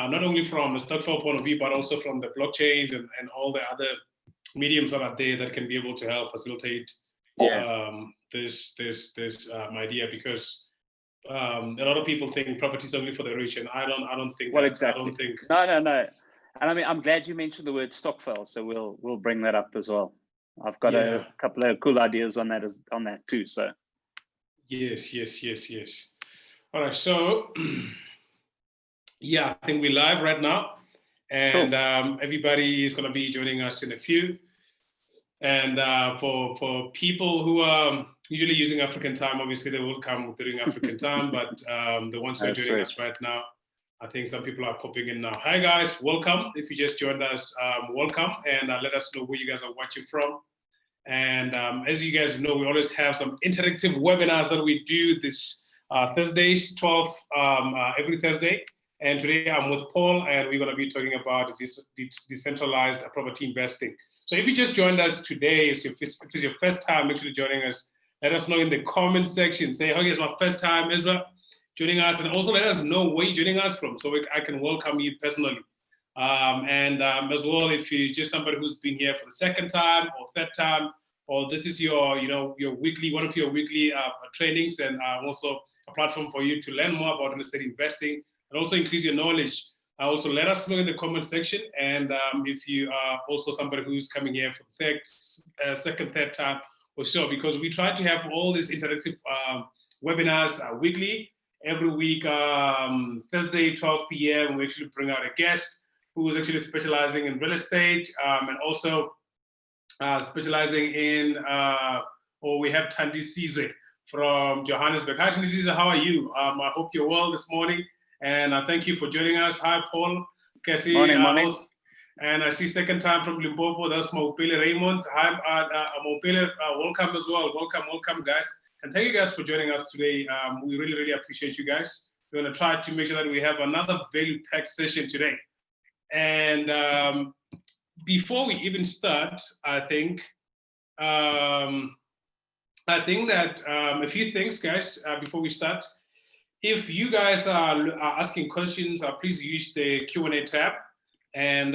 not only from a stokvel point of view, but also from the blockchains and all the other mediums that are there that can be able to help facilitate this idea, because a lot of people think property is only for the rich, and I don't think well, that. exactly. I don't think. No. And I mean, I'm glad you mentioned the word stokvel, so we'll bring that up as well. I've got a couple of cool ideas on that too. So yes. All right, so yeah, I think we're live right now, and cool. Everybody is going to be joining us in a few. And for people who are usually using African time, obviously they will come during African time, but the ones who are joining us right now, I think some people are popping in now. Hi guys, welcome. If you just joined us, welcome, and let us know where you guys are watching from. And as you guys know, we always have some interactive webinars that we do this Thursdays, 12 every Thursday. And today I'm with Paul, and we're going to be talking about decentralized property investing. So if you just joined us today, if it's your first time actually joining us, let us know in the comment section. Say, okay, it's my first time, Ezra, joining us. And also let us know where you're joining us from, so I can welcome you personally. As well, if you're just somebody who's been here for the second time or third time, or this is your weekly, one of your weekly trainings, and also a platform for you to learn more about real estate investing and also increase your knowledge. Also, let us know in the comment section. And if you are also somebody who's coming here for the second, third time or so, because we try to have all these interactive webinars weekly. Every week, Thursday, 12 p.m., we actually bring out a guest who is actually specializing in real estate and also specializing in, we have Thandi Sizwe from Johannesburg. Hi, Thandi Sizwe, how are you? I hope you're well this morning. And thank you for joining us. Hi, Paul, Cassie. Morning. And I see second time from Limpopo, that's Maupele Raymond. Hi, Maupele, welcome as well. Welcome, guys. And thank you guys for joining us today. We really, really appreciate you guys. We're going to try to make sure that we have another value-packed session today. And before we even start, I think that a few things, guys, before we start. If you guys are asking questions, please use the Q&A tab. And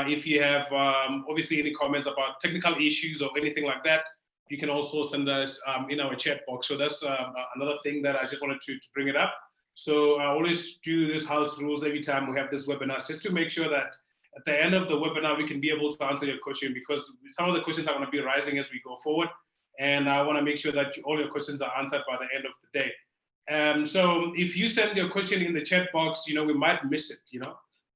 if you have obviously any comments about technical issues or anything like that, you can also send us in our chat box. So that's another thing that I just wanted to bring it up. So I always do this house rules every time we have this webinar, just to make sure that at the end of the webinar, we can be able to answer your question, because some of the questions are going to be rising as we go forward. And I want to make sure that all your questions are answered by the end of the day. So if you send your question in the chat box, we might miss it,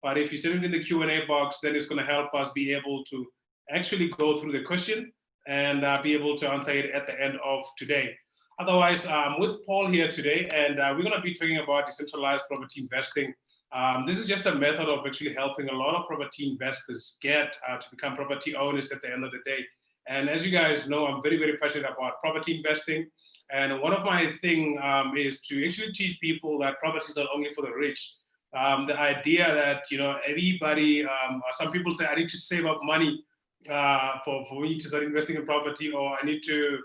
but if you send it in the Q&A box, then it's going to help us be able to actually go through the question and be able to answer it at the end of today. Otherwise, I'm with Paul here today, and we're going to be talking about decentralized property investing. This is just a method of actually helping a lot of property investors get to become property owners at the end of the day. And as you guys know, I'm very, very passionate about property investing. And one of my things is to actually teach people that property is not only for the rich. The idea that, everybody, some people say, I need to save up money for me to start investing in property, or I need to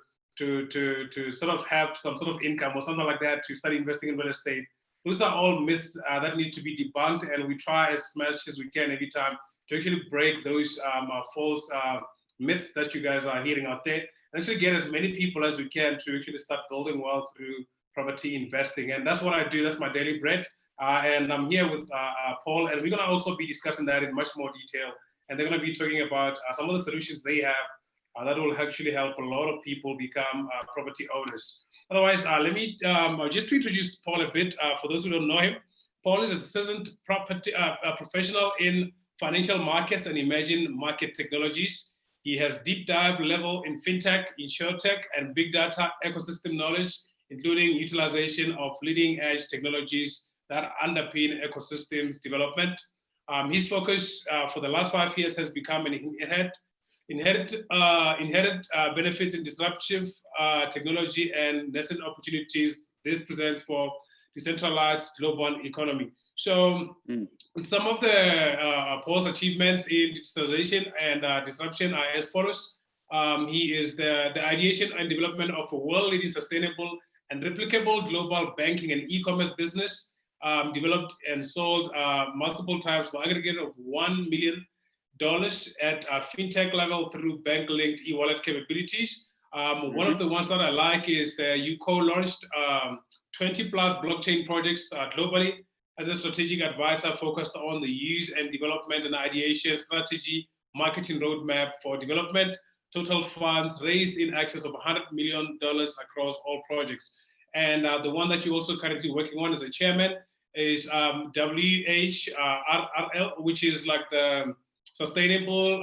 sort of have some sort of income or something like that to start investing in real estate. Those are all myths that need to be debunked, and we try as much as we can every time to actually break those false myths that you guys are hearing out there, and actually get as many people as we can to actually start building wealth through property investing. And that's what I do. That's my daily bread. And I'm here with Paul, and we're going to also be discussing that in much more detail. And they're going to be talking about some of the solutions they have that will actually help a lot of people become property owners. Otherwise, let me just to introduce Paul a bit. For those who don't know him, Paul is a seasoned property professional in financial markets and emerging market technologies. He has deep dive level in fintech, insurtech, and big data ecosystem knowledge, including utilization of leading edge technologies that underpin ecosystems development. His focus for the last 5 years has become an inherent benefits in disruptive technology and nascent opportunities this presents for decentralized global economy. So some of the Paul's achievements in digitalization and disruption are as follows. He is the ideation and development of a world-leading sustainable and replicable global banking and e-commerce business. developed and sold multiple times for aggregate of $1 million at fintech level through bank-linked e-wallet capabilities. One of the ones that I like is that you co-launched 20 plus blockchain projects globally as a strategic advisor focused on the use and development and ideation strategy, marketing roadmap for development. Total funds raised in excess of $100 million across all projects. And the one that you're also currently working on as a chairman is WHRL, which is like the Sustainable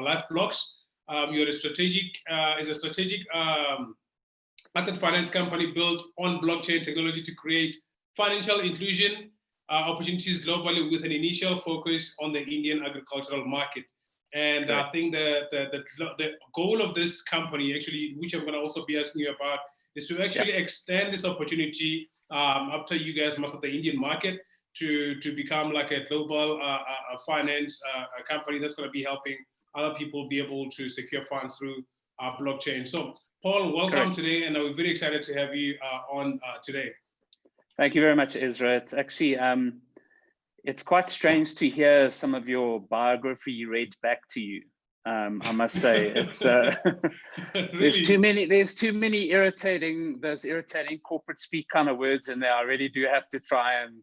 Life Blocks. You're a strategic asset finance company built on blockchain technology to create financial inclusion opportunities globally with an initial focus on the Indian agricultural market. And I think the goal of this company, actually, which I'm going to also be asking you about, is to actually extend this opportunity after you guys master the Indian market to become like a global finance company that's going to be helping other people be able to secure funds through blockchain. So, Paul, welcome today, and we're very excited to have you on today. Thank you very much, Ezra. It's actually it's quite strange to hear some of your biography read back to you. I must say, it's Really? there's too many irritating corporate speak kind of words in there. I really do have to try and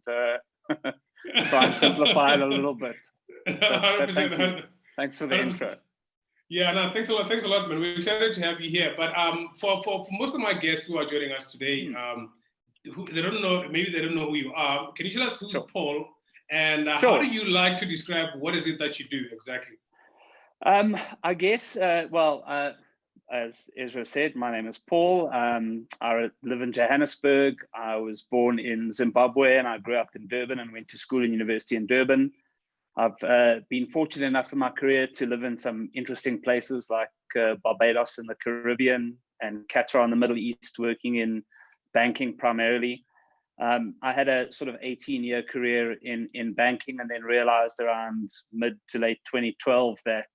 simplify it a little bit. But thank you. Thanks for the 100%. intro. Yeah, no, thanks a lot, man. We're excited to have you here. But for most of my guests who are joining us today, they don't know who you are. Can you tell us who's Paul, and how do you like to describe what is it that you do exactly? I guess, as Ezra said, my name is Paul. I live in Johannesburg. I was born in Zimbabwe, and I grew up in Durban and went to school and university in Durban. I've been fortunate enough in my career to live in some interesting places like Barbados in the Caribbean and Qatar in the Middle East, working in banking primarily. I had a sort of 18-year career in banking, and then realized around mid to late 2012 that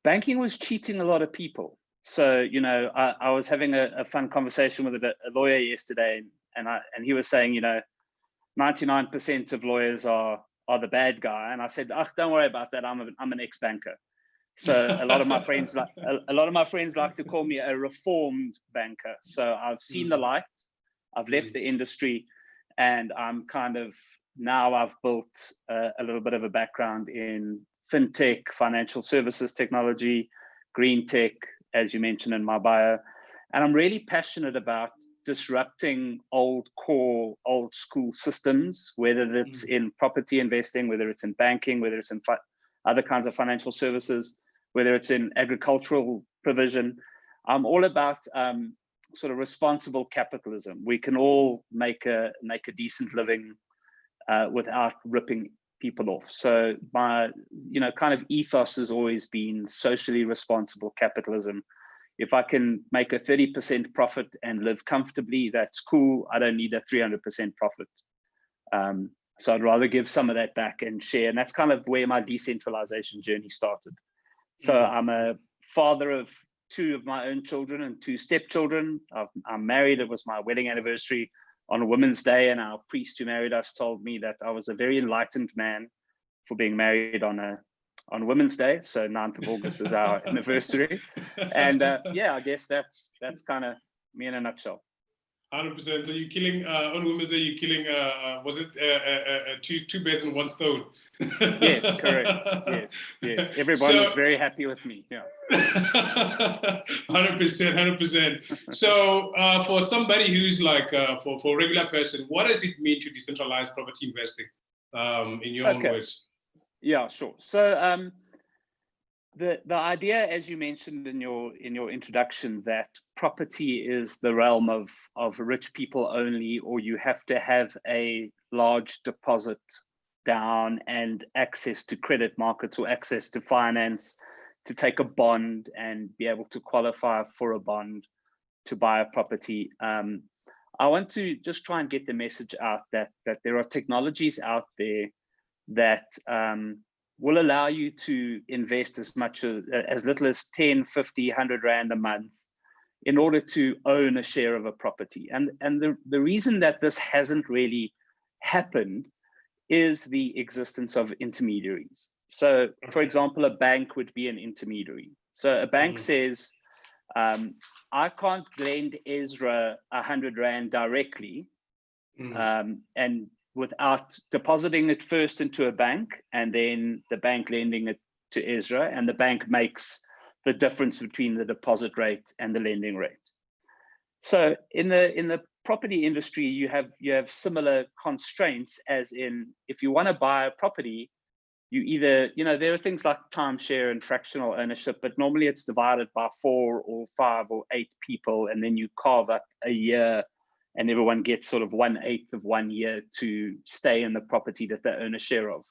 banking was cheating a lot of people. So, you know, I was having a fun conversation with a lawyer yesterday, and he was saying, you know, 99% of lawyers are the bad guy, and I said, don't worry about that. I'm an ex-banker. So a lot of my friends like to call me a reformed banker. So I've seen the light. I've left the industry, and I'm I've built a little bit of a background in fintech, financial services technology, green tech, as you mentioned in my bio. And I'm really passionate about disrupting old school systems, whether it's in property investing, whether it's in banking, whether it's in other kinds of financial services, whether it's in agricultural provision. I'm all about sort of responsible capitalism. We can all make a decent living without ripping people off. So my kind of ethos has always been socially responsible capitalism. If I can make a 30% profit and live comfortably, that's cool. I don't need a 300% profit. So I'd rather give some of that back and share. And that's kind of where my decentralization journey started. So I'm a father of 2 of my own children and 2 stepchildren. I'm married. It was my wedding anniversary on Women's Day, and our priest who married us told me that I was a very enlightened man for being married on Women's Day. So 9th of August is our anniversary. And I guess that's kind of me in a nutshell. 100%. So you're killing on Women's Day. You're killing. Was it two birds in one stone? Yes, correct. Yes. Everyone was very happy with me. Yeah. 100%. So for somebody who's like for a regular person, what does it mean to decentralize property investing? In your own words. Yeah, sure. So the idea, as you mentioned in your introduction, that property is the realm of rich people only, or you have to have a large deposit down and access to credit markets or access to finance to take a bond and be able to qualify for a bond to buy a property. I want to just try and get the message out that there are technologies out there that will allow you to invest as little as 10, 50, 100 Rand a month in order to own a share of a property. And the reason that this hasn't really happened is the existence of intermediaries. So, for example, a bank would be an intermediary. So a bank says, I can't lend Ezra 100 Rand directly, and without depositing it first into a bank and then the bank lending it to Ezra, and the bank makes the difference between the deposit rate and the lending rate. So in the property industry, you have similar constraints, as in, if you want to buy a property, you either, there are things like timeshare and fractional ownership, but normally it's divided by 4 or 5 or 8 people, and then you carve up a year and everyone gets sort of 1/8 of 1 year to stay in the property that they own a share of.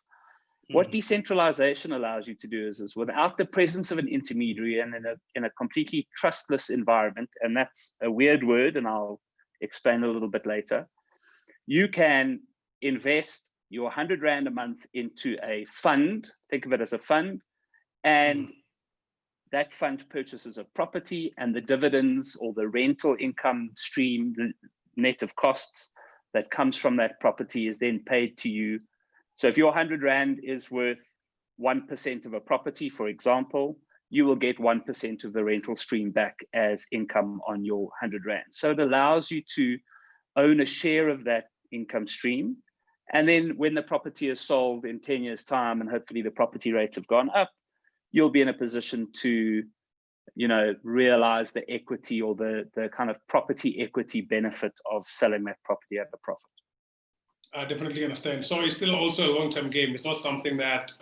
What decentralization allows you to do is without the presence of an intermediary and in a completely trustless environment, and that's a weird word, and I'll explain a little bit later, you can invest your 100 Rand a month into a fund, think of it as a fund, and that fund purchases a property, and the dividends or the rental income stream, the net of costs that comes from that property, is then paid to you. So if your 100 Rand is worth 1% of a property, for example, you will get 1% of the rental stream back as income on your 100 Rand. So it allows you to own a share of that income stream. And then when the property is sold in 10 years' time, and hopefully the property rates have gone up, you'll be in a position to, realize the equity or the kind of property equity benefit of selling that property at a profit. I definitely understand. So it's still also a long-term game. It's not something that,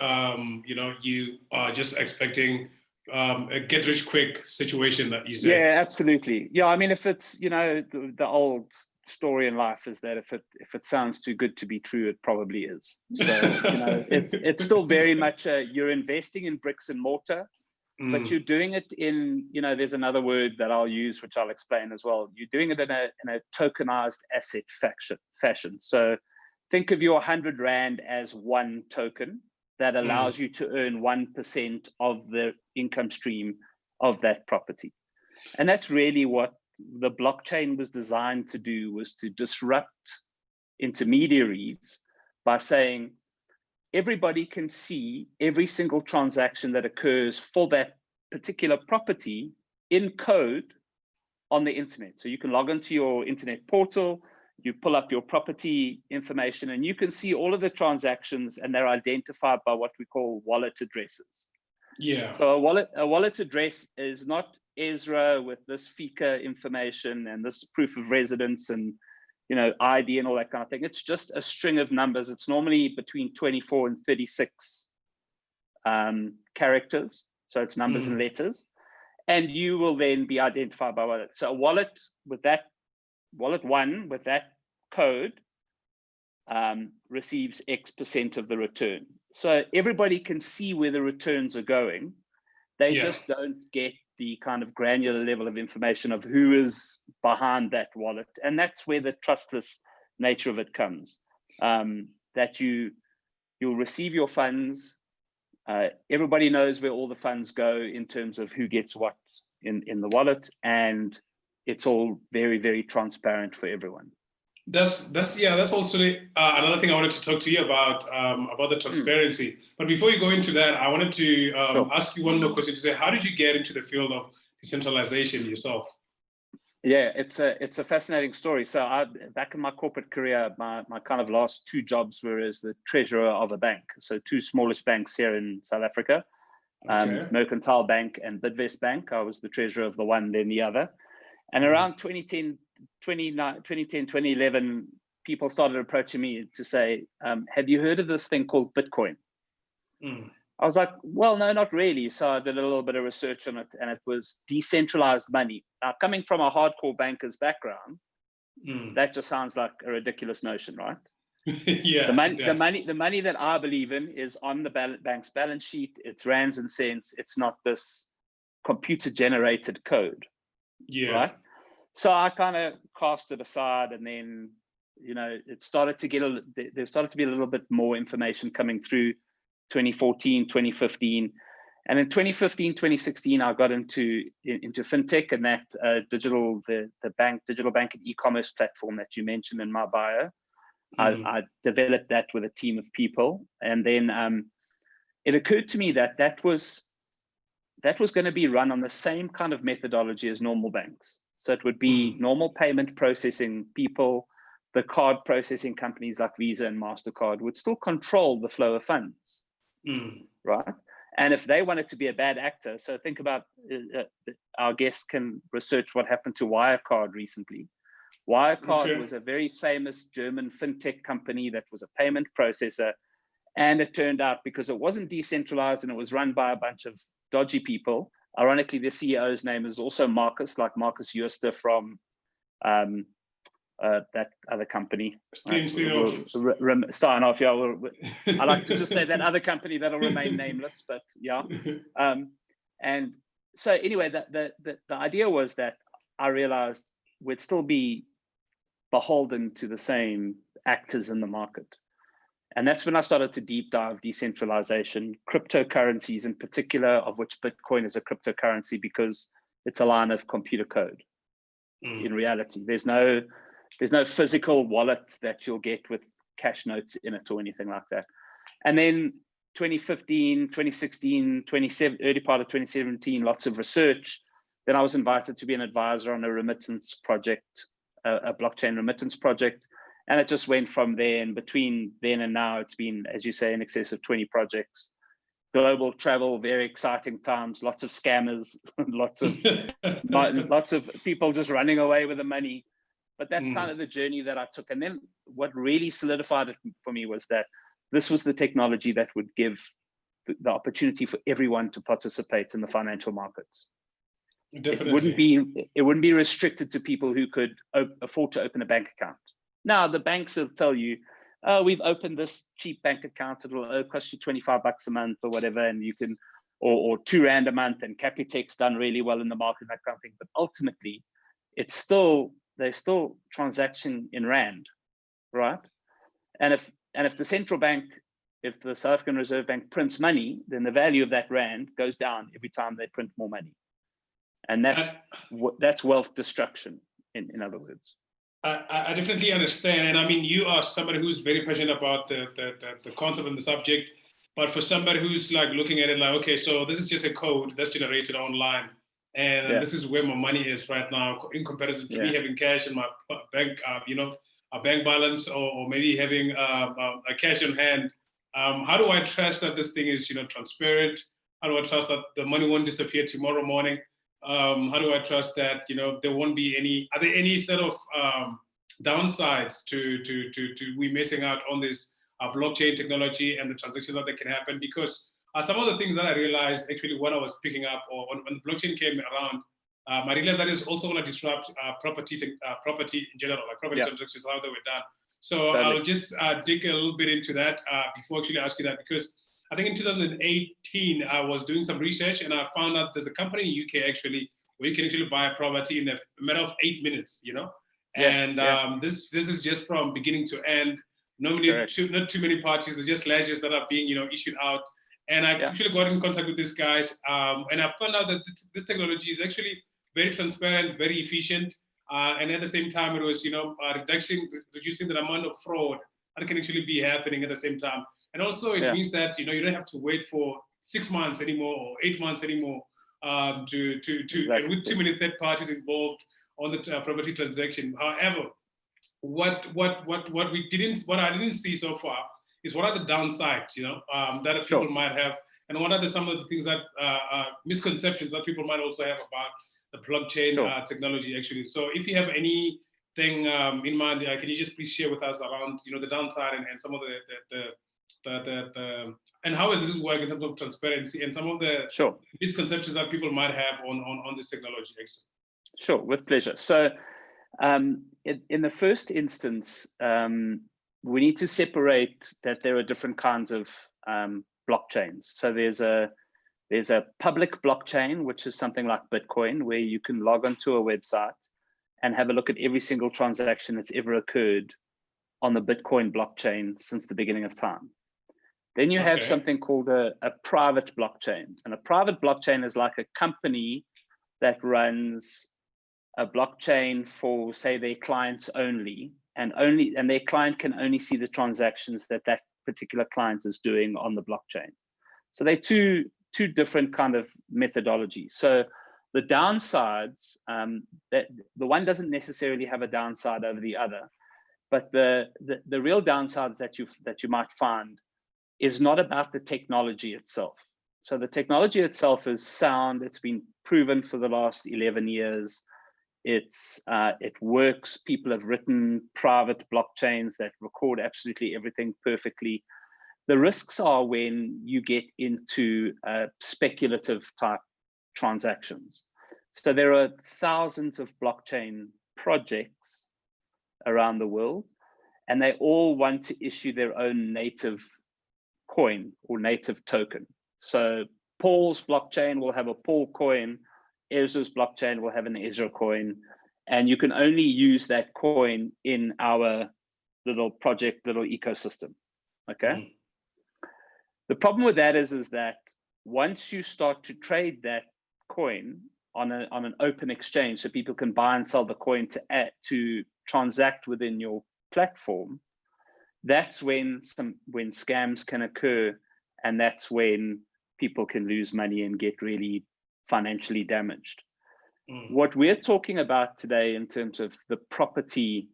you are just expecting a get-rich-quick situation that you say. Yeah, absolutely. Yeah, I mean, if it's, the old story in life is that if it sounds too good to be true, it probably is. So, it's still very much you're investing in bricks and mortar, but you're doing it in, there's another word that I'll use, which I'll explain as well. You're doing it in a tokenized asset fashion. So think of your 100 Rand as one token that allows you to earn 1% of the income stream of that property. And that's really what the blockchain was designed to do, was to disrupt intermediaries by saying everybody can see every single transaction that occurs for that particular property in code on the internet. So you can log into your internet portal, you pull up your property information, and you can see all of the transactions, and they're identified by what we call wallet addresses. Yeah. So a wallet address is not Ezra with this FICA information and this proof of residence and ID and all that kind of thing. It's just a string of numbers. It's normally between 24 and 36 characters. So it's numbers and letters. And you will then be identified by wallet. So a wallet with that, wallet 1 with that code receives X% of the return. So everybody can see where the returns are going. They just don't get the kind of granular level of information of who is behind that wallet. And that's where the trustless nature of it comes. That you'll receive your funds. Everybody knows where all the funds go in terms of who gets what in the wallet, and it's all very, very transparent for everyone. That's also another thing I wanted to talk to you about the transparency. But before you go into that, I wanted to ask you one more question to say, how did you get into the field of decentralization yourself? Yeah, it's a fascinating story. So back in my corporate career, my kind of last 2 jobs were as the treasurer of a bank. So 2 smallish banks here in South Africa, Mercantile Bank and Bidvest Bank. I was the treasurer of the one, then the other. And around 2010, 2011, people started approaching me to say, have you heard of this thing called Bitcoin? I was like, well, no, not really. So I did a little bit of research on it, and it was decentralized money. Now, coming from a hardcore banker's background, that just sounds like a ridiculous notion, right? Yeah. The money that I believe in is on the bank's balance sheet. It's rands and cents. It's not this computer-generated code. Yeah. Right. So I kind of cast it aside, and then, it started to get there started to be a little bit more information coming through 2014, 2015. And in 2015, 2016, I got into fintech and that digital bank and e-commerce platform that you mentioned in my bio. I developed that with a team of people, and then it occurred to me that that was going to be run on the same kind of methodology as normal banks. So it would be normal payment processing people. The card processing companies like Visa and MasterCard would still control the flow of funds, right? And if they wanted to be a bad actor, so think about, our guests can research what happened to Wirecard recently. Wirecard was a very famous German fintech company that was a payment processor. And it turned out, because it wasn't decentralized and it was run by a bunch of dodgy people, ironically, the CEO's name is also Marcus, like Marcus Jooste from that other company. Starting off, yeah. I like to just say that other company that'll remain nameless, but yeah. And so anyway, the idea was that I realized we'd still be beholden to the same actors in the market. And that's when I started to deep dive decentralization, cryptocurrencies in particular, of which Bitcoin is a cryptocurrency because it's a line of computer code. In reality, there's no physical wallet that you'll get with cash notes in it or anything like that. And then 2015, 2016, early part of 2017, lots of research. Then I was invited to be an advisor on a remittance project, a blockchain remittance project. And it just went from there. And between then and now, it's been, as you say, in excess of 20 projects. Global travel, very exciting times, lots of scammers, lots of people just running away with the money. But that's kind of the journey that I took. And then what really solidified it for me was that this was the technology that would give the opportunity for everyone to participate in the financial markets. Definitely. It wouldn't be restricted to people who could afford to open a bank account. Now, the banks will tell you, oh, we've opened this cheap bank account. It'll cost you $25 a month or whatever. And you can, or £2 a month, and Capitec's done really well in the market, that kind of thing. But ultimately, they're still transaction in Rand, right? And if the central bank, if the South African Reserve Bank prints money, then the value of that Rand goes down every time they print more money. And that's wealth destruction, in other words. I definitely understand. And I mean, you are somebody who's very passionate about the concept and the subject, but for somebody who's like looking at it like, okay, so this is just a code that's generated online, and this is where my money is right now in comparison to me having cash in my bank, a bank balance, or maybe having a cash on hand. How do I trust that this thing is, transparent? How do I trust that the money won't disappear tomorrow morning? How do I trust that, there won't be any, are there any sort of downsides to we missing out on this blockchain technology and the transactions that can happen? Because some of the things that I realized actually when I was picking up, or when the blockchain came around, I realized that it's also going to disrupt property in general, like property transactions, how they were done. So I'll just dig a little bit into that before actually ask you that, because I think in 2018, I was doing some research and I found out there's a company in the UK actually where you can actually buy a property in a matter of 8 minutes, And this is just from beginning to end. Normally, not too many parties, they're just ledgers that are being, issued out. And I actually got in contact with these guys, and I found out that this technology is actually very transparent, very efficient, and at the same time, it was, reducing the amount of fraud that can actually be happening at the same time. And also, it means that you don't have to wait for 6 months anymore or 8 months anymore and with too many third parties involved on the property transaction. However, what I didn't see so far is what are the downsides, that people might have, and what are some of the things that misconceptions that people might also have about the blockchain technology actually. So if you have anything in mind, can you just please share with us around the downside and some of the and how does this work in terms of transparency and some of the misconceptions that people might have on this technology actually? Sure, with pleasure. So in the first instance, we need to separate that there are different kinds of blockchains. So there's a public blockchain, which is something like Bitcoin, where you can log onto a website and have a look at every single transaction that's ever occurred on the Bitcoin blockchain since the beginning of time. Then you have something called a private blockchain. And a private blockchain is like a company that runs a blockchain for, say, their clients only, and their client can only see the transactions that that particular client is doing on the blockchain. So they're two different kind of methodologies. So the downsides, that the one doesn't necessarily have a downside over the other, but the real downsides that you might find is not about the technology itself. So the technology itself is sound. It's been proven for the last 11 years. It works. People have written private blockchains that record absolutely everything perfectly. The risks are when you get into speculative type transactions. So there are thousands of blockchain projects around the world, and they all want to issue their own native coin or native token. So Paul's blockchain will have a Paul coin, Ezra's blockchain will have an Ezra coin, and you can only use that coin in our little project, little ecosystem, okay? The problem with that is that once you start to trade that coin on an open exchange, so people can buy and sell the coin to transact within your platform, that's when scams can occur, and that's when people can lose money and get really financially damaged. What we're talking about today in terms of the property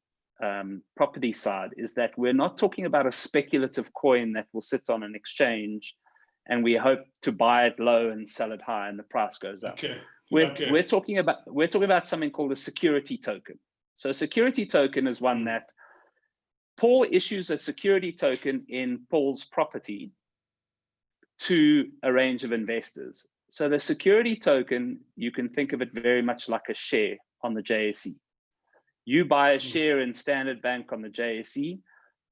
side is that we're not talking about a speculative coin that will sit on an exchange and we hope to buy it low and sell it high and the price goes up. Okay. We're talking about something called a security token. So a security token is one that Paul issues a security token in Paul's property to a range of investors. So the security token, you can think of it very much like a share on the JSE. You buy a share in Standard Bank on the JSE,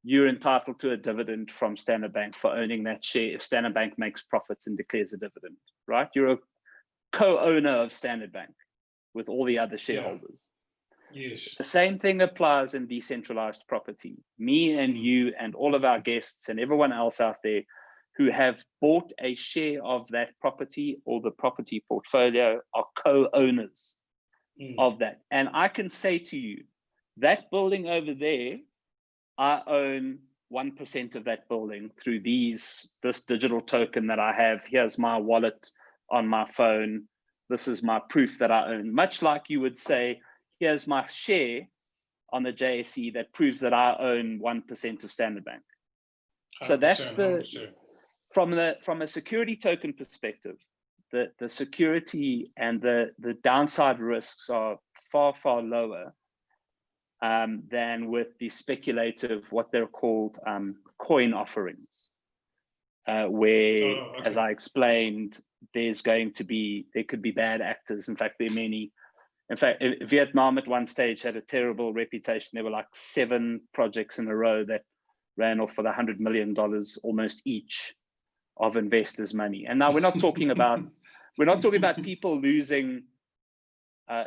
you're entitled to a dividend from Standard Bank for owning that share if Standard Bank makes profits and declares a dividend, right? You're a co-owner of Standard Bank with all the other shareholders. Yes. The same thing applies in decentralized property. Me and you and all of our guests and everyone else out there who have bought a share of that property or the property portfolio are co-owners of that. And I can say to you, that building over there, I own 1% of that building through this digital token that I have. Here's my wallet on my phone. This is my proof that I own. Much like you would say, here's my share on the JSE that proves that I own 1% of Standard Bank. So that's from a security token perspective, the security and the downside risks are far, far lower than with the speculative, what they're called coin offerings, where, as I explained, there could be bad actors. In fact, there are many. In fact, Vietnam at one stage had a terrible reputation. There were like 7 projects in a row that ran off with $100 million almost each of investors' money. And now we're not talking about people losing.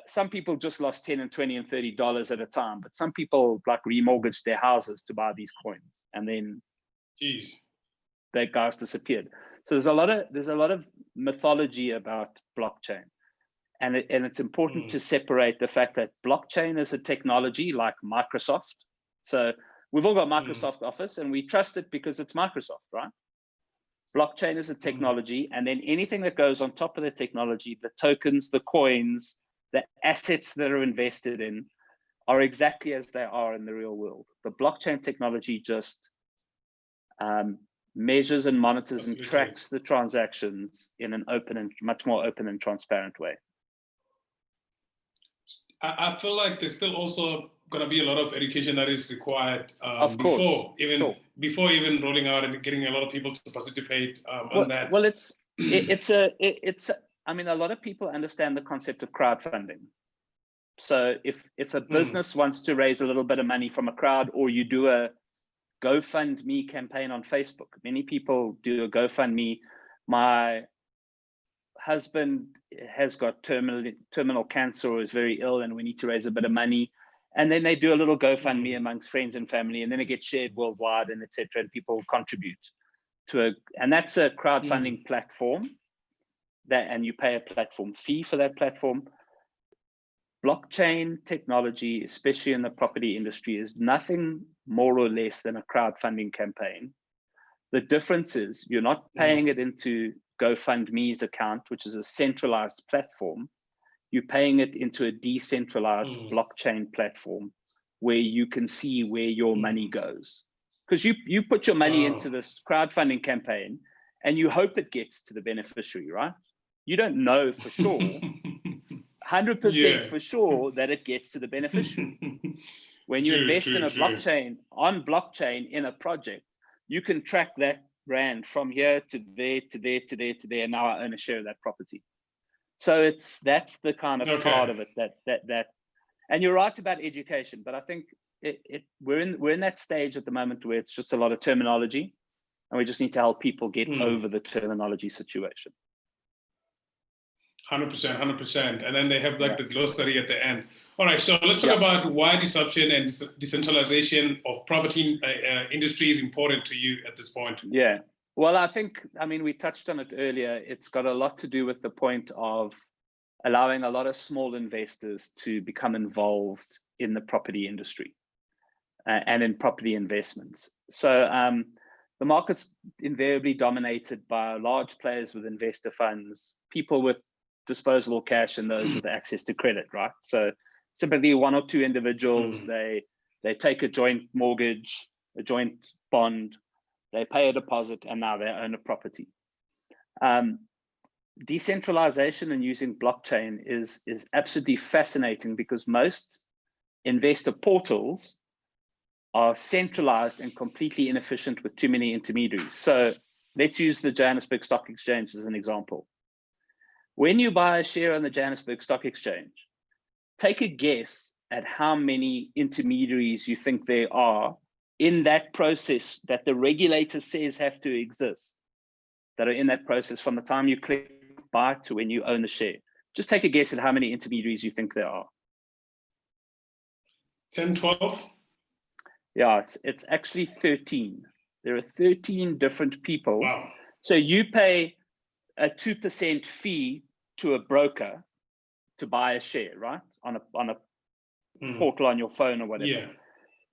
Some people just lost $10 and $20 and $30 at a time, but some people like remortgaged their houses to buy these coins, and then that guys disappeared. So there's a lot of mythology about blockchain. And it's important to separate the fact that blockchain is a technology like Microsoft. So we've all got Microsoft Office and we trust it because it's Microsoft, right? Blockchain is a technology, and then anything that goes on top of the technology, the tokens, the coins, the assets that are invested in are exactly as they are in the real world. The blockchain technology just measures and monitors and tracks the transactions in an open and much more open and transparent way. I feel like there's still also going to be a lot of education that is required before even rolling out and getting a lot of people to participate on that. Well, I mean, a lot of people understand the concept of crowdfunding. So if a business wants to raise a little bit of money from a crowd, or you do a GoFundMe campaign on Facebook, many people do a GoFundMe. My husband has got terminal cancer or is very ill and we need to raise a bit of money, and then they do a little GoFundMe amongst friends and family, and then it gets shared worldwide and etc., and people contribute to and that's a crowdfunding platform and you pay a platform fee for that platform. blockchain technology, especially in the property industry, is nothing more or less than a crowdfunding campaign. The difference is you're not paying it into GoFundMe's account, which is a centralized platform. You're paying it into a decentralized blockchain platform where you can see where your money goes. Because you put your money into this crowdfunding campaign and you hope it gets to the beneficiary, right? You don't know for sure, 100% for sure that it gets to the beneficiary. When you invest in a blockchain, on blockchain in a project, you can track that rand from here to there, to there, to there, to there, and now I own a share of that property. So that's the kind of part of it that, and you're right about education, but I think we're in that stage at the moment where it's just a lot of terminology, and we just need to help people get over the terminology situation. 100%, 100%. And then they have like the glossary at the end. All right, so let's talk about why disruption and decentralization of property industry is important to you at this point. Yeah, well, I mean, we touched on it earlier. It's got a lot to do with the point of allowing a lot of small investors to become involved in the property industry and in property investments. So the market's invariably dominated by large players with investor funds, people with disposable cash, and those with access to credit, right? So typically one or two individuals, they take a joint mortgage, a joint bond, they pay a deposit, and now they own a property. Decentralization and using blockchain is absolutely fascinating because most investor portals are centralized and completely inefficient with too many intermediaries. So let's use the Johannesburg Stock Exchange as an example. When you buy a share on the Johannesburg Stock Exchange, take a guess at how many intermediaries you think there are in that process that the regulator says have to exist, that are in that process from the time you click buy to when you own the share. Just take a guess at how many intermediaries you think there are. 10, 12? Yeah, it's actually 13. There are 13 different people. Wow. So you pay a 2% fee to a broker to buy a share, right? On a portal on your phone or whatever. Yeah.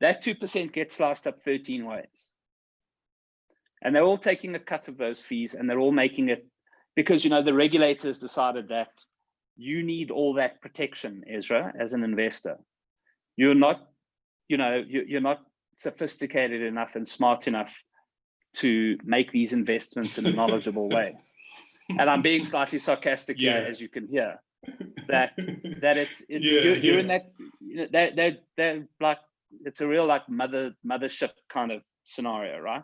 That 2% gets sliced up 13 ways. And they're all taking a cut of those fees, and they're all making it because, you know, the regulators decided that you need all that protection, Ezra, as an investor. You're not, you know, you're not sophisticated enough and smart enough to make these investments in a knowledgeable way. And I'm being slightly sarcastic here, as you can hear. That you're in that, you know, they're like, it's a real like mothership kind of scenario, right?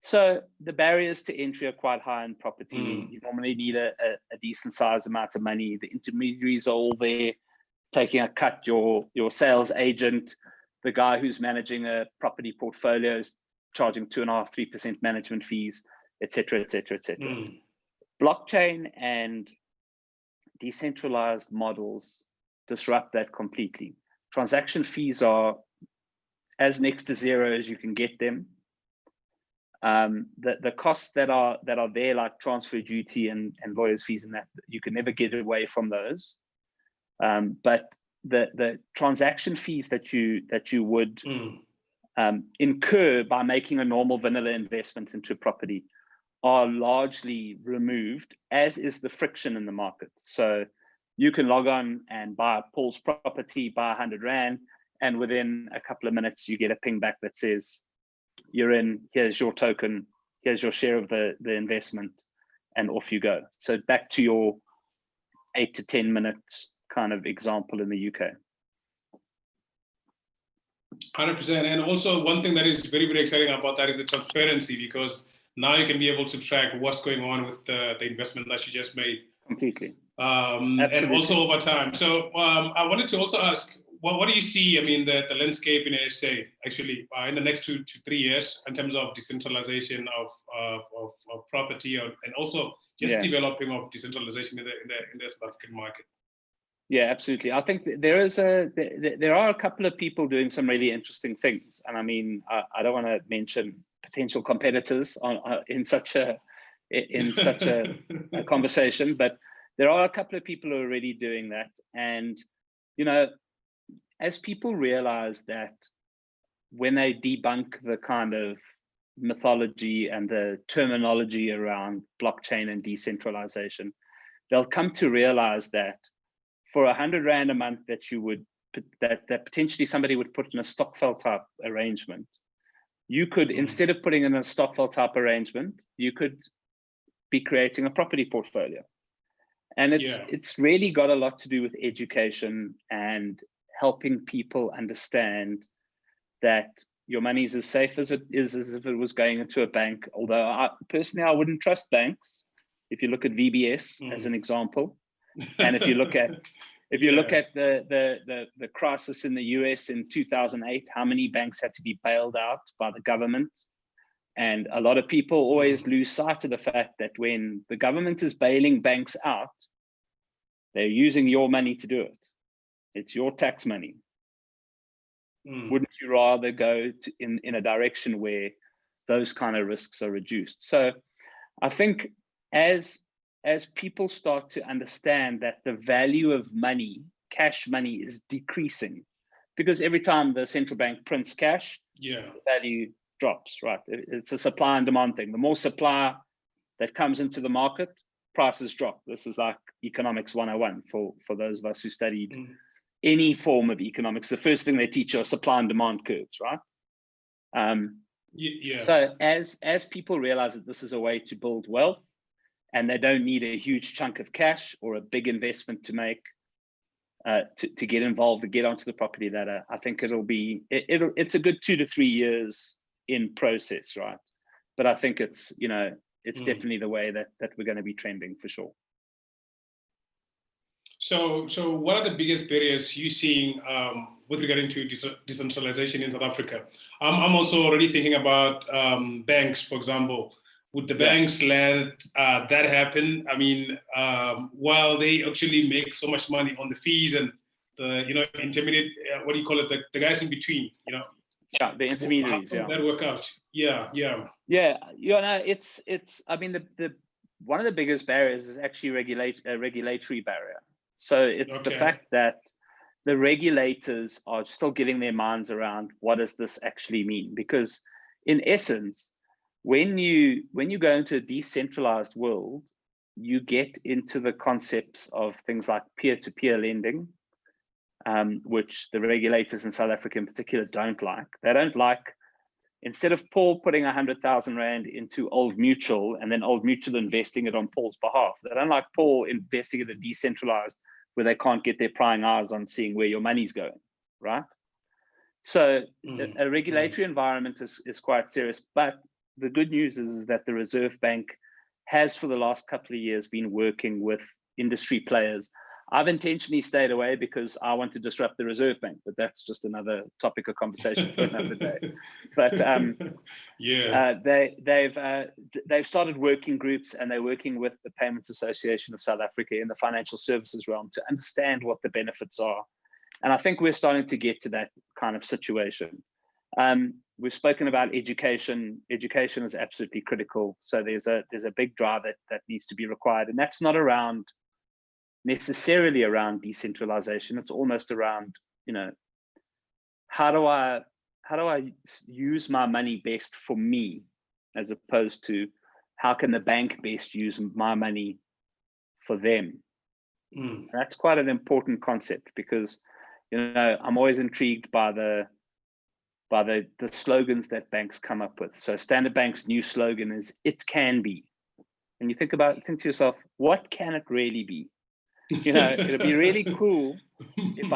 So the barriers to entry are quite high in property. You normally need a decent sized amount of money. The intermediaries are all there taking a cut. Your sales agent, the guy who's managing a property portfolio, is charging 2.5%, 3% management fees, etc., etc., etc. Blockchain and decentralized models disrupt that completely. Transaction fees are as next to zero as you can get them. The costs that are there, like transfer duty and lawyers' fees, and that you can never get away from those. But the transaction fees that you would incur by making a normal vanilla investment into a property are largely removed, as is the friction in the market. So you can log on and buy Paul's property, buy 100 Rand, and within a couple of minutes you get a ping back that says, you're in, here's your token, here's your share of the investment, and off you go. So back to your 8 to 10 minutes kind of example in the UK. 100%. And also one thing that is very, very exciting about that is the transparency, because now you can be able to track what's going on with the investment that you just made. Completely. And also over time. So I wanted to also ask, what do you see, I mean, the landscape in SA actually in the next 2 to 3 years in terms of decentralization of property, and also just developing of decentralization in the South African market? Yeah, absolutely. I think there are a couple of people doing some really interesting things. And I mean, I don't want to mention potential competitors in such a conversation, but there are a couple of people who are already doing that. And you know, as people realize that when they debunk the kind of mythology and the terminology around blockchain and decentralization, they'll come to realize that for 100 Rand a month that you would that potentially somebody would put in a stokvel type arrangement, you could, instead of putting in a stokvel type arrangement, you could be creating a property portfolio. And it's really got a lot to do with education and helping people understand that your money is as safe as it is as if it was going into a bank. Although personally, I wouldn't trust banks. If you look at VBS as an example, and if you look at the crisis in the US in 2008, how many banks had to be bailed out by the government? And a lot of people always lose sight of the fact that when the government is bailing banks out, they're using your money to do it. It's your tax money. Wouldn't you rather go in a direction where those kind of risks are reduced? So I think as people start to understand that the value of money, cash money, is decreasing, because every time the central bank prints cash, the value drops, right? It's a supply and demand thing. The more supply that comes into the market, prices drop. This is like economics 101 for those of us who studied any form of economics. The first thing they teach are supply and demand curves, right? So as people realize that this is a way to build wealth, and they don't need a huge chunk of cash or a big investment to make to get involved, to get onto the property ladder, I think it's a good 2 to 3 years in process, right? But I think it's definitely the way that we're going to be trending for sure. So what are the biggest barriers you seeing with regarding to decentralization in South Africa? I'm also already thinking about banks, for example. Would the banks let that happen? I mean, while they actually make so much money on the fees and the intermediate, what do you call it, the guys in between, Yeah, the intermediaries. How that work out? Yeah. It's. I mean, the one of the biggest barriers is actually regulatory barrier. So it's the fact that the regulators are still getting their minds around what does this actually mean? Because in essence, when you go into a decentralized world, you get into the concepts of things like peer-to-peer lending, which the regulators in South Africa in particular don't like. They don't like, instead of Paul putting 100,000 Rand into Old Mutual and then Old Mutual investing it on Paul's behalf, they don't like Paul investing it in decentralized where they can't get their prying eyes on seeing where your money's going, right? So a regulatory environment is quite serious, but the good news is that the Reserve Bank has for the last couple of years been working with industry players. I've intentionally stayed away because I want to disrupt the Reserve Bank, but that's just another topic of conversation for another day. But they've started working groups, and they're working with the Payments Association of South Africa in the financial services realm to understand what the benefits are. And I think we're starting to get to that kind of situation. We've spoken about education. Education is absolutely critical. So there's a big drive that needs to be required, and that's not necessarily around decentralization. It's almost around, how do I use my money best for me, as opposed to how can the bank best use my money for them. That's quite an important concept, because I'm always intrigued by the slogans that banks come up with. So Standard Bank's new slogan is "It can be," and you think to yourself, what can it really be? It'd be really cool if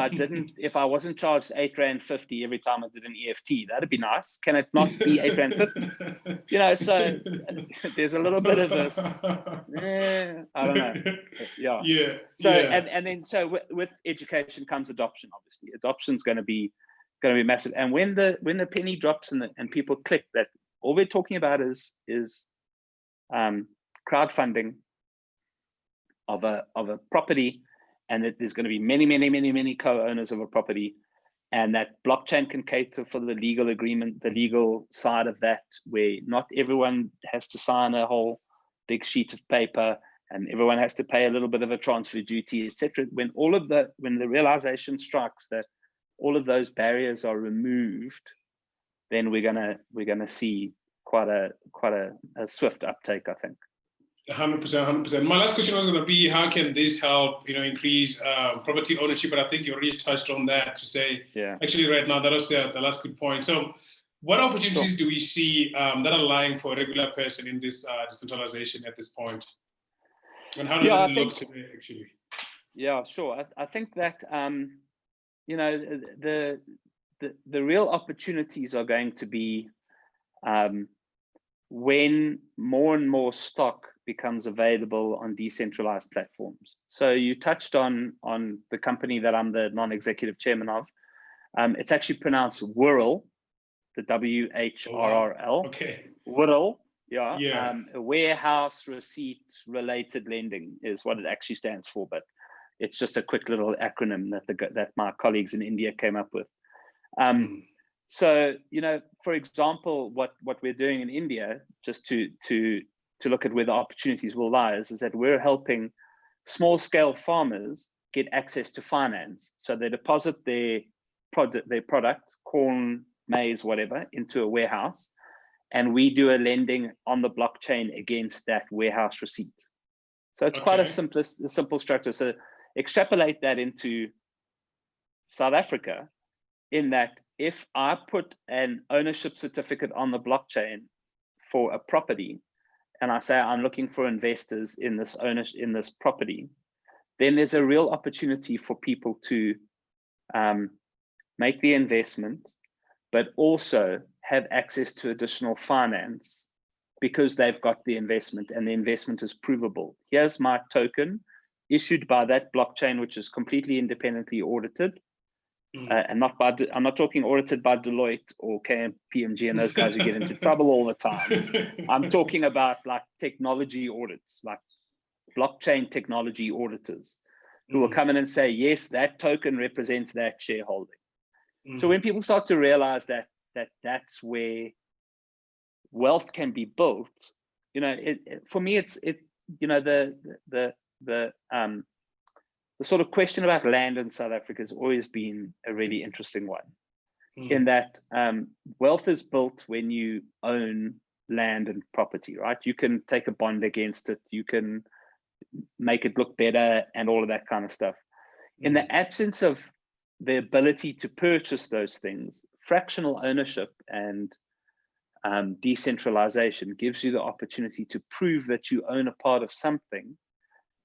I wasn't charged R8.50 every time I did an EFT. That'd be nice. Can it not be R8.50? So there's a little bit of this. I don't know. So with education comes adoption. Obviously, adoption's going to be massive. And when the penny drops and people click that all we're talking about is crowdfunding of a property, and that there's going to be many co-owners of a property, and that blockchain can cater for the legal agreement, the legal side of that, where not everyone has to sign a whole big sheet of paper, and everyone has to pay a little bit of a transfer duty, etc. When the realization strikes that all of those barriers are removed, then we're gonna see quite a swift uptake, I think. 100%, 100%. My last question was going to be, how can this help, increase property ownership? But I think you already touched on that to say, actually right now, that was the last good point. So what opportunities do we see that are lying for a regular person in this decentralization at this point? And how does it look today, actually? Yeah, sure. I think that, the real opportunities are going to be when more and more stock becomes available on decentralized platforms. So you touched on the company that I'm the non-executive chairman of. It's actually pronounced Whirl, the WHRRL. Okay. Whirl, yeah. A warehouse receipt related lending is what it actually stands for, but it's just a quick little acronym that my colleagues in India came up with. So, for example, what we're doing in India, just to look at where the opportunities will lie, is that we're helping small scale farmers get access to finance. So they deposit their product, corn, maize, whatever, into a warehouse, and we do a lending on the blockchain against that warehouse receipt. So it's quite a simple structure. So extrapolate that into South Africa, in that if I put an ownership certificate on the blockchain for a property, and I say I'm looking for investors in this property, then there's a real opportunity for people to make the investment, but also have access to additional finance because they've got the investment and the investment is provable. Here's my token issued by that blockchain, which is completely independently audited. And I'm not talking audited by Deloitte or KPMG and those guys who get into trouble all the time. I'm talking about like technology audits, like blockchain technology auditors who will come in and say, yes, that token represents that shareholding. So when people start to realize that that's where wealth can be built, for me, the sort of question about land in South Africa has always been a really interesting one, in that wealth is built when you own land and property, right? You can take a bond against it, you can make it look better and all of that kind of stuff. In the absence of the ability to purchase those things, fractional ownership and decentralization gives you the opportunity to prove that you own a part of something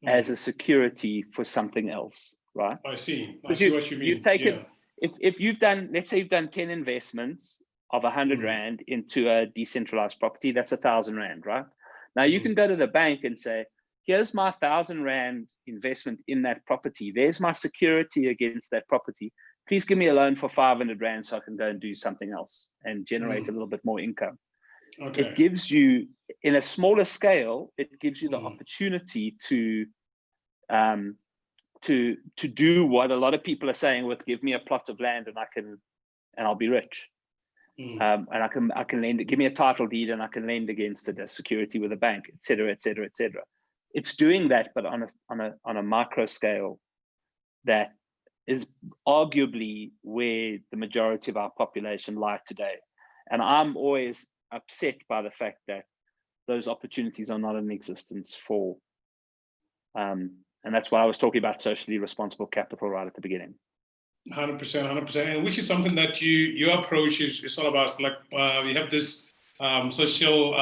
as a security for something else, right? I see what you mean. You've taken, if you've done, let's say you've done 10 investments of 100 Rand into a decentralized property, that's 1,000 Rand, right? Now you can go to the bank and say, here's my 1,000 Rand investment in that property. There's my security against that property. Please give me a loan for 500 Rand so I can go and do something else and generate a little bit more income. It gives you, in a smaller scale, it gives you the opportunity to do what a lot of people are saying with, give me a plot of land and I'll be rich. And I can lend, give me a title deed and I can lend against it as security with a bank, et cetera, et cetera, et cetera. It's doing that, but on a micro scale that is arguably where the majority of our population lie today. And I'm always upset by the fact that those opportunities are not in existence for, and that's why I was talking about socially responsible capital right at the beginning. 100%, 100%, and which is something that your approach is all about. Like you have this social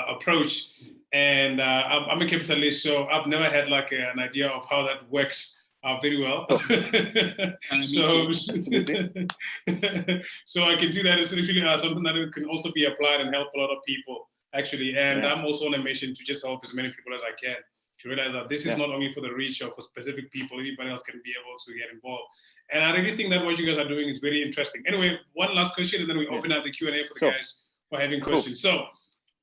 approach, and I'm a capitalist, so I've never had like an idea of how that works very well. So I can see that it's actually something that can also be applied and help a lot of people actually. And I'm also on a mission to just help as many people as I can to realize that this is not only for the rich or for specific people, anybody else can be able to get involved. And I really think that what you guys are doing is very interesting. Anyway, one last question, and then we open up the Q&A for the guys who are having questions. So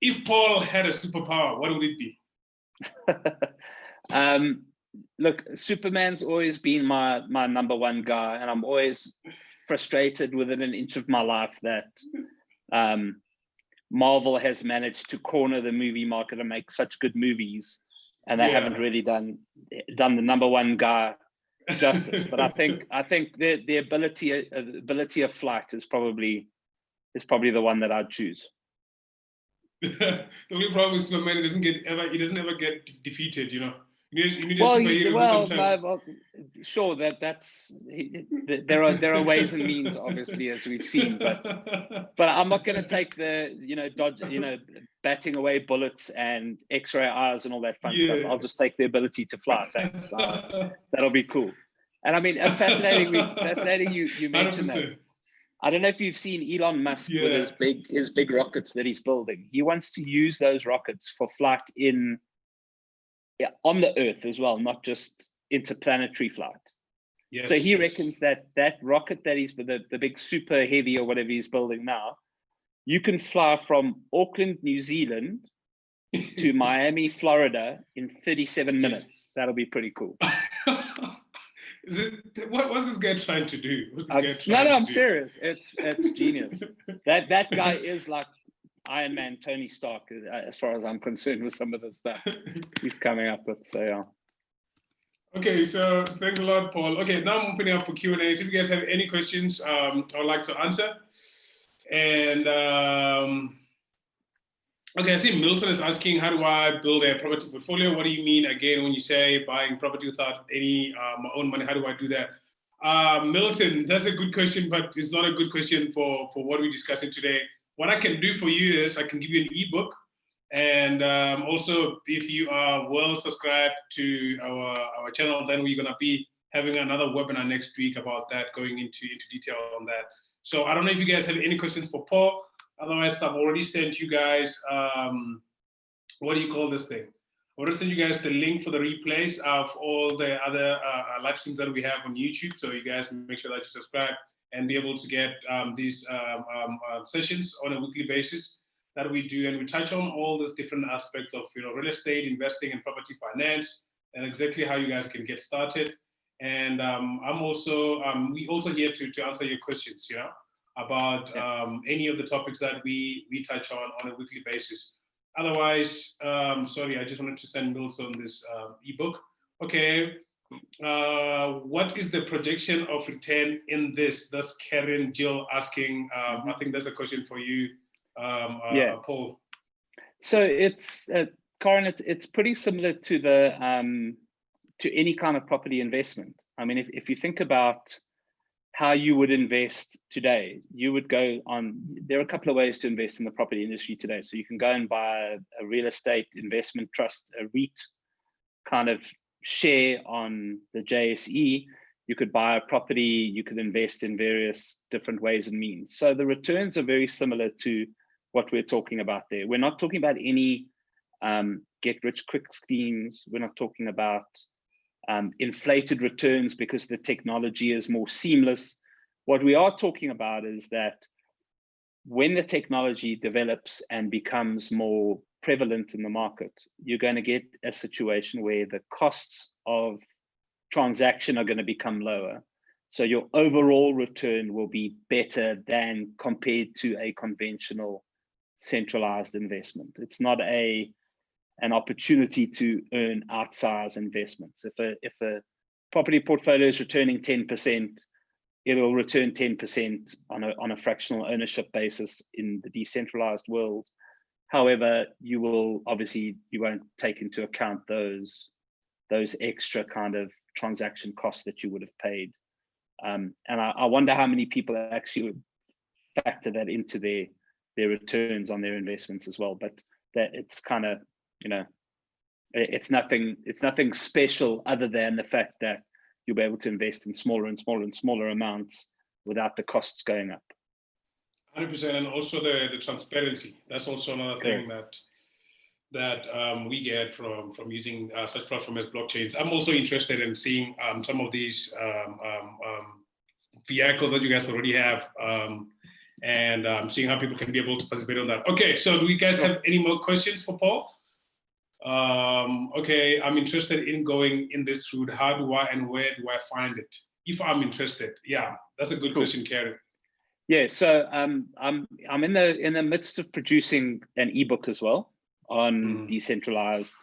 if Paul had a superpower, what would it be? Look, Superman's always been my number one guy, and I'm always frustrated within an inch of my life that Marvel has managed to corner the movie market and make such good movies, and they haven't really done the number one guy justice. But I think the ability of flight is probably the one that I'd choose. The only problem is Superman, he doesn't ever get defeated, you know. You need a superhero sometimes. Sure, there are ways and means, obviously, as we've seen, but I'm not going to take the batting away bullets and X-ray eyes and all that fun stuff. I'll just take the ability to fly. Thanks. That'll be cool. And I mean, fascinating. You mentioned 100%. That. I don't know if you've seen Elon Musk with his big rockets that he's building. He wants to use those rockets for flight on the Earth as well, not just interplanetary flight. Yes, so he reckons that rocket that he's the big super heavy or whatever he's building now, you can fly from Auckland, New Zealand to Miami, Florida in 37 minutes. That'll be pretty cool. What's this guy trying to do? I'm serious. It's genius. That guy is like Iron Man, Tony Stark, as far as I'm concerned, with some of the stuff he's coming up with. So yeah. Okay, so thanks a lot, Paul. Okay, now I'm opening up for Q&A. So if you guys have any questions, I would like to answer. And okay, I see Milton is asking, how do I build a property portfolio? What do you mean, again, when you say buying property without any my own money? How do I do that? Milton, that's a good question, but it's not a good question for what we're discussing today. What I can do for you is I can give you an ebook, and also if you are well subscribed to our channel, then we're gonna be having another webinar next week about that, going into detail on that. So I don't know if you guys have any questions for Paul. Otherwise, I've already sent you guys what do you call this thing? I already sent you guys the link for the replays of all the other live streams that we have on YouTube. So you guys make sure that you subscribe and be able to get these sessions on a weekly basis that we do, and we touch on all these different aspects of real estate investing and property finance, and exactly how you guys can get started. And I'm also we also here to answer your questions, about any of the topics that we touch on a weekly basis. Otherwise, sorry, I just wanted to send Milton this ebook. Okay. What is the projection of return in this? That's Karen Jill asking. I think that's a question for you, Paul. So it's Karen, it's pretty similar to the to any kind of property investment. I mean, if you think about how you would invest today, you would go on. There are a couple of ways to invest in the property industry today. So you can go and buy a real estate investment trust, a REIT kind of share on the JSE. You could buy a property, you could invest in various different ways and means. So the returns are very similar to what we're talking about there. We're not talking about any get rich quick schemes. We're not talking about inflated returns because the technology is more seamless. What we are talking about is that when the technology develops and becomes more prevalent in the market, you're going to get a situation where the costs of transaction are going to become lower. So your overall return will be better than compared to a conventional centralized investment. It's not an opportunity to earn outsized investments. If a property portfolio is returning 10%, it will return 10% on a fractional ownership basis in the decentralized world. However, you won't take into account those extra kind of transaction costs that you would have paid. And I wonder how many people actually would factor that into their returns on their investments as well. But that it's kind of, it's nothing special other than the fact that you'll be able to invest in smaller and smaller and smaller amounts without the costs going up. 100%, and also the transparency. That's also another thing that we get from using such platforms as blockchains. I'm also interested in seeing some of these vehicles that you guys already have, and seeing how people can be able to participate on that. Okay, so do you guys have any more questions for Paul? Okay, I'm interested in going in this route. How do I and where do I find it? If I'm interested, yeah, that's a good question, Karen. Yeah, so I'm in the midst of producing an ebook as well on Decentralised.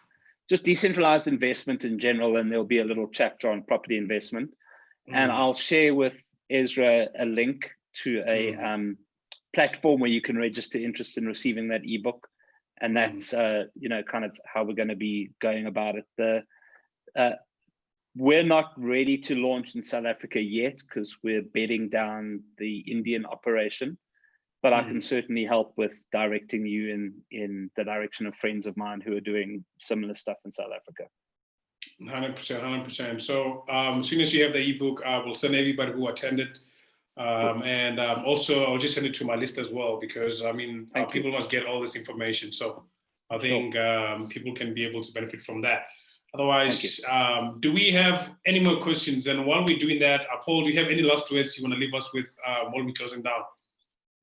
just decentralized investment in general, and there'll be a little chapter on property investment. And I'll share with Ezra a link to a platform where you can register interest in receiving that ebook. And that's, you know, kind of how we're going to be going about it. We're not ready to launch in South Africa yet because we're bedding down the Indian operation, but I can certainly help with directing you in the direction of friends of mine who are doing similar stuff in South Africa. 100%. So as soon as you have the ebook, I will send everybody who attended. And also I'll just send it to my list as well, because I mean, people must get all this information. So I think people can be able to benefit from that. Otherwise, do we have any more questions? And while we're doing that, Paul, do you have any last words you want to leave us with while we're closing down?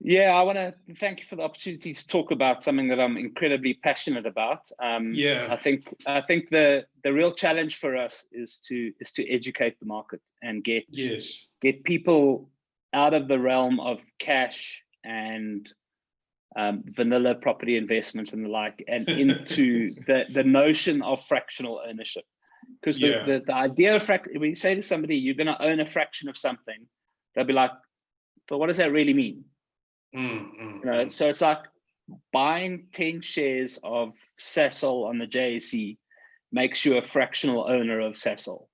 Yeah, I want to thank you for the opportunity to talk about something that I'm incredibly passionate about. I think the real challenge for us is to educate the market and get people out of the realm of cash and vanilla property investment and the like, and into the notion of fractional ownership. Because the idea of when you say to somebody you're going to own a fraction of something, they'll be like, but what does that really mean? You know, so it's like buying 10 shares of Sasol on the JSE makes you a fractional owner of Sasol.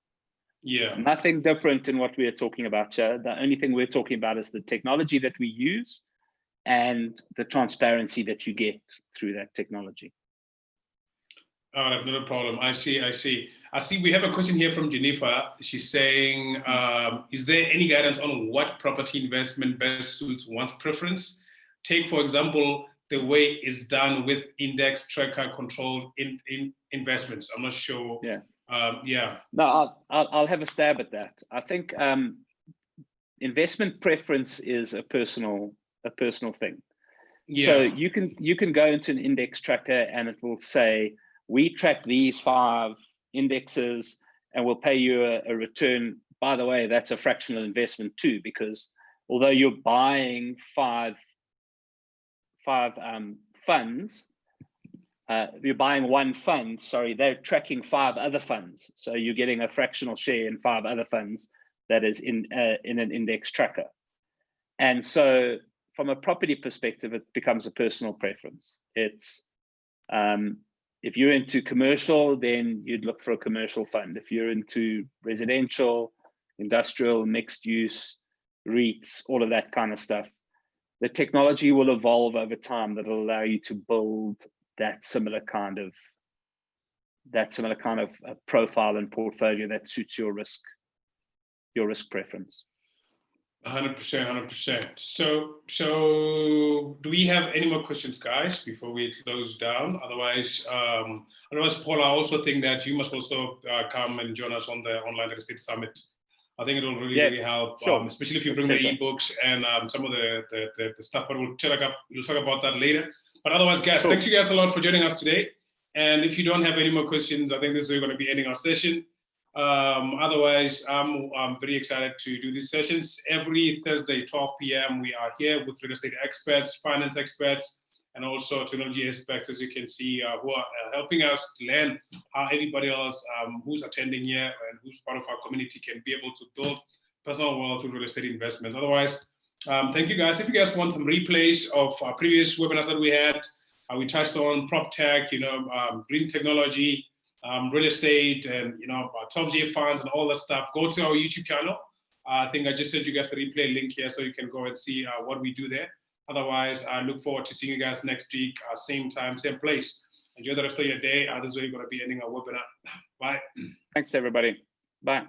Nothing different in what we are talking about here. The only thing we're talking about is the technology that we use and the transparency that you get through that technology. All right, not a problem. I see we have a question here from Jennifer. She's saying, is there any guidance on what property investment best suits one's preference? Take, for example, the way it's done with index tracker controlled investments. I'm not sure. No, I'll have a stab at that. I think investment preference is a personal thing. So you can go into an index tracker and it will say, we track these 5 indexes and we'll pay you a return. By the way, that's a fractional investment too, because although you're buying five funds, you're buying one fund, sorry, they're tracking 5 other funds. So you're getting a fractional share in 5 other funds that is in an index tracker. And so from a property perspective, it becomes a personal preference. It's, if you're into commercial, then you'd look for a commercial fund. If you're into residential, industrial, mixed use, REITs, all of that kind of stuff, the technology will evolve over time that will allow you to build that similar kind of profile and portfolio that suits your risk preference. 100%. So do we have any more questions, guys, before we close down? Otherwise, Paul, I also think that you must also come and join us on the Online Real Estate Summit. I think it will really help, especially if you bring the ebooks and some of the stuff. But we'll talk about that later. But otherwise, guys, thank you guys a lot for joining us today. And if you don't have any more questions, I think this is where we're going to be ending our session. Otherwise, I'm very excited to do these sessions every Thursday, 12 p.m. We are here with real estate experts, finance experts, and also technology experts, as you can see, who are helping us to learn how everybody else who's attending here and who's part of our community can be able to build personal wealth through real estate investments. Otherwise, thank you guys. If you guys want some replays of our previous webinars that we had, we touched on prop tech, green technology, real estate, and 12J funds and all that stuff. Go to our YouTube channel. I think I just sent you guys the replay link here, so you can go and see what we do there. Otherwise, I look forward to seeing you guys next week, same time, same place. Enjoy the rest of your day. This is where you're going to be ending our webinar. Bye. Thanks, everybody. Bye.